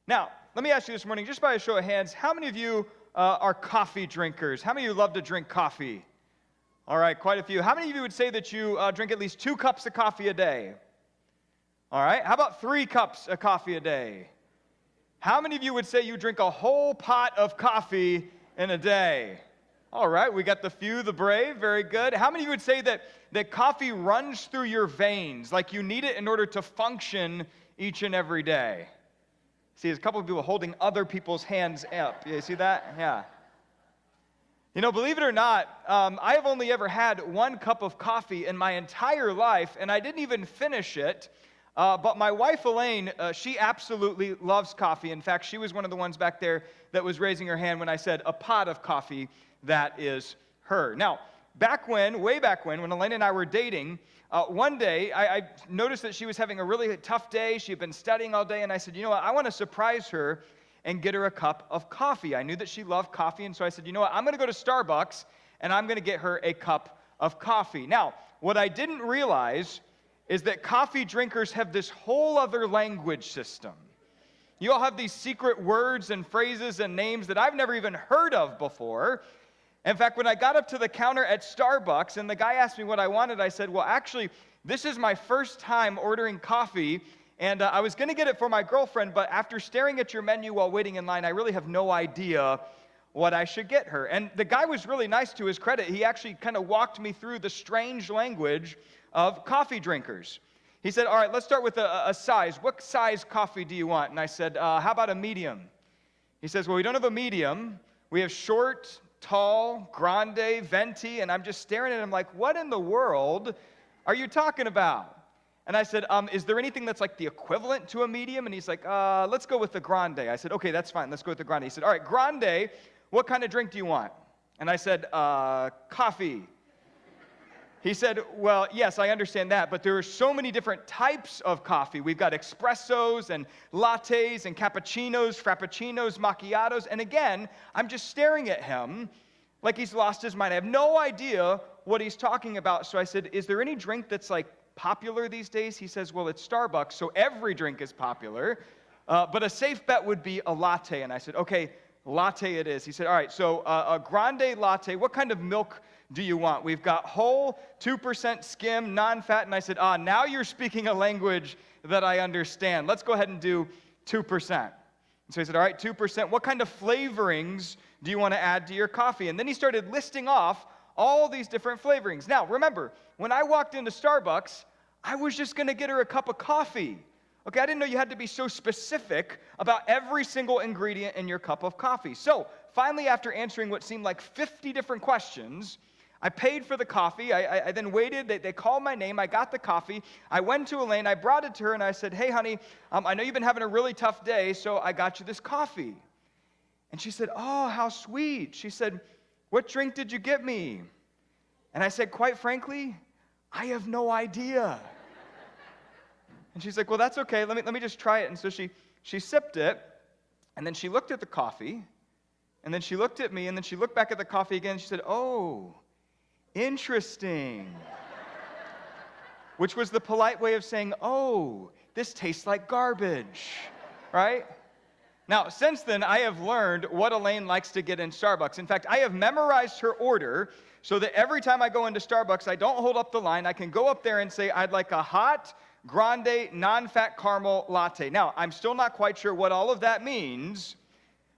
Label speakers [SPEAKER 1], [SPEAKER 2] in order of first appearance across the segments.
[SPEAKER 1] Now, let me ask you this morning, just by a show of hands, how many of you are coffee drinkers? How many of you love to drink coffee? All right, quite a few. How many of you would say that you drink at least 2 cups of coffee a day? All right, how about 3 cups of coffee a day? How many of you would say you drink a whole pot of coffee in a day? All right, we got the few, the brave, very good. How many of you would say that coffee runs through your veins, like you need it in order to function each and every day? See, there's a couple of people holding other people's hands up. You see that? Yeah. You know, believe it or not, I have only ever had 1 cup of coffee in my entire life, and I didn't even finish it. But my wife, Elaine, she absolutely loves coffee. In fact, she was one of the ones back there that was raising her hand when I said a pot of coffee. That is her. Now, way back when Elaine and I were dating, one day I noticed that she was having a really tough day. She had been studying all day, and I said, you know what, I want to surprise her and get her a cup of coffee. I knew that she loved coffee, and so I said, you know what, I'm going to go to Starbucks, and I'm going to get her a cup of coffee. Now, what I didn't realize is that coffee drinkers have this whole other language system. You all have these secret words and phrases and names that I've never even heard of before. In fact, when I got up to the counter at Starbucks and the guy asked me what I wanted, I said, well, actually, this is my first time ordering coffee, and I was going to get it for my girlfriend, but after staring at your menu while waiting in line, I really have no idea what I should get her. And the guy was really nice, to his credit. He actually kind of walked me through the strange language of coffee drinkers. He said, all right, let's start with a size. What size coffee do you want? And I said, how about a medium? He says, well, we don't have a medium. We have short, tall, grande, venti. And I'm just staring at him like, what in the world are you talking about? And I said, is there anything that's like the equivalent to a medium? And he's like, let's go with the grande. I said, okay, that's fine. Let's go with the grande. He said, all right, grande, what kind of drink do you want? And I said, coffee. He said, well, yes, I understand that, but there are so many different types of coffee. We've got espressos and lattes and cappuccinos, frappuccinos, macchiatos. And again, I'm just staring at him like he's lost his mind. I have no idea what he's talking about. So I said, is there any drink that's like popular these days? He says, well, it's Starbucks, so every drink is popular. But a safe bet would be a latte. And I said, okay, latte it is. He said, all right, so a grande latte, what kind of milk do you want? We've got whole, 2% skim, non-fat. And I said, now you're speaking a language that I understand. Let's go ahead and do 2%. And so he said, all right, 2%. What kind of flavorings do you want to add to your coffee? And then he started listing off all these different flavorings. Now, remember, when I walked into Starbucks, I was just going to get her a cup of coffee. Okay, I didn't know you had to be so specific about every single ingredient in your cup of coffee. So, finally, after answering what seemed like 50 different questions, I paid for the coffee. I then waited. They called my name. I got the coffee. I went to Elaine. I brought it to her, and I said, hey, honey, I know you've been having a really tough day, so I got you this coffee. And she said, oh, how sweet. She said, what drink did you get me? And I said, quite frankly, I have no idea. And she's like, well, that's okay. Let me just try it. And so she sipped it, and then she looked at the coffee, and then she looked at me, and then she looked back at the coffee again, and she said, oh, interesting. Which was the polite way of saying, oh, this tastes like garbage, right? Now, since then, I have learned what Elaine likes to get in Starbucks. In fact, I have memorized her order so that every time I go into Starbucks, I don't hold up the line. I can go up there and say, I'd like a hot, grande, non-fat caramel latte. Now, I'm still not quite sure what all of that means,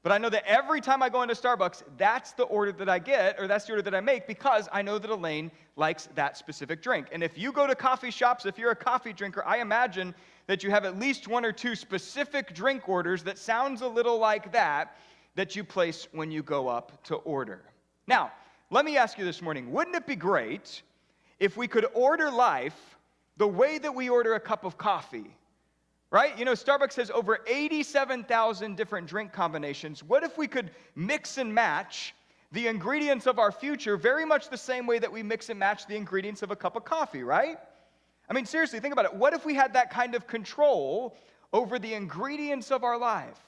[SPEAKER 1] but I know that every time I go into Starbucks, that's the order that I get, or that's the order that I make, because I know that Elaine likes that specific drink. And if you go to coffee shops, if you're a coffee drinker, I imagine that you have at least 1 or 2 specific drink orders that sounds a little like that you place when you go up to order. Now, let me ask you this morning, wouldn't it be great if we could order life the way that we order a cup of coffee? Right? You know, Starbucks has over 87,000 different drink combinations. What if we could mix and match the ingredients of our future very much the same way that we mix and match the ingredients of a cup of coffee, right? I mean, seriously, think about it. What if we had that kind of control over the ingredients of our life?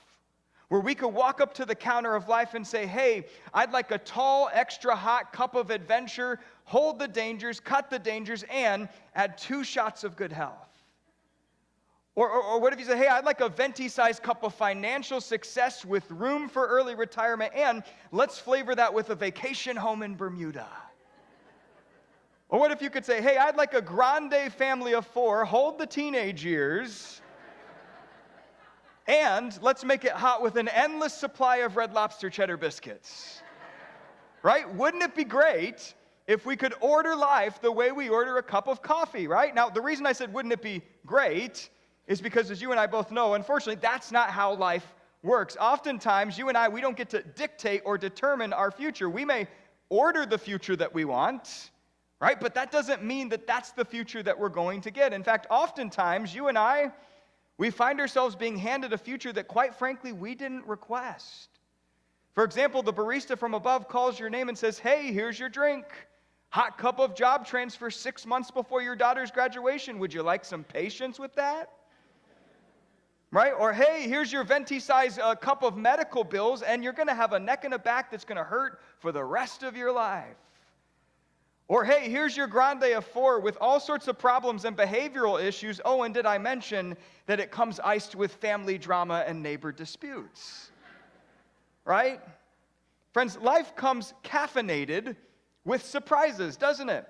[SPEAKER 1] Where we could walk up to the counter of life and say, hey, I'd like a tall, extra hot cup of adventure, hold the dangers, cut the dangers, and add 2 shots of good health. Or what if you say, hey, I'd like a venti-sized cup of financial success with room for early retirement, and let's flavor that with a vacation home in Bermuda. Or what if you could say, hey, I'd like a grande family of 4, hold the teenage years, and let's make it hot with an endless supply of Red Lobster cheddar biscuits. Right? Wouldn't it be great if we could order life the way we order a cup of coffee, right? Now, the reason I said wouldn't it be great is because, as you and I both know, unfortunately, that's not how life works. Oftentimes, you and I, we don't get to dictate or determine our future. We may order the future that we want, right? But that doesn't mean that that's the future that we're going to get. In fact, oftentimes, you and I, we find ourselves being handed a future that, quite frankly, we didn't request. For example, the barista from above calls your name and says, hey, here's your drink. Hot cup of job transfer 6 months before your daughter's graduation. Would you like some patience with that? Right? Or, hey, here's your venti-size cup of medical bills, and you're going to have a neck and a back that's going to hurt for the rest of your life. Or, hey, here's your grande of 4 with all sorts of problems and behavioral issues. Oh, and did I mention that it comes iced with family drama and neighbor disputes? Right? Friends, life comes caffeinated with surprises, doesn't it?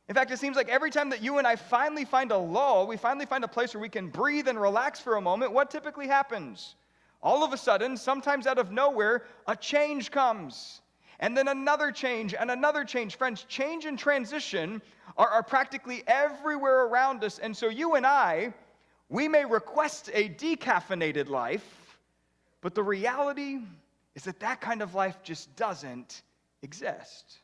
[SPEAKER 1] In fact, it seems like every time that you and I finally find a lull, we finally find a place where we can breathe and relax for a moment, what typically happens? All of a sudden, sometimes out of nowhere, a change comes. And then another change and another change. Friends, change and transition are practically everywhere around us. And so you and I, we may request a decaffeinated life, but the reality is that that kind of life just doesn't exist.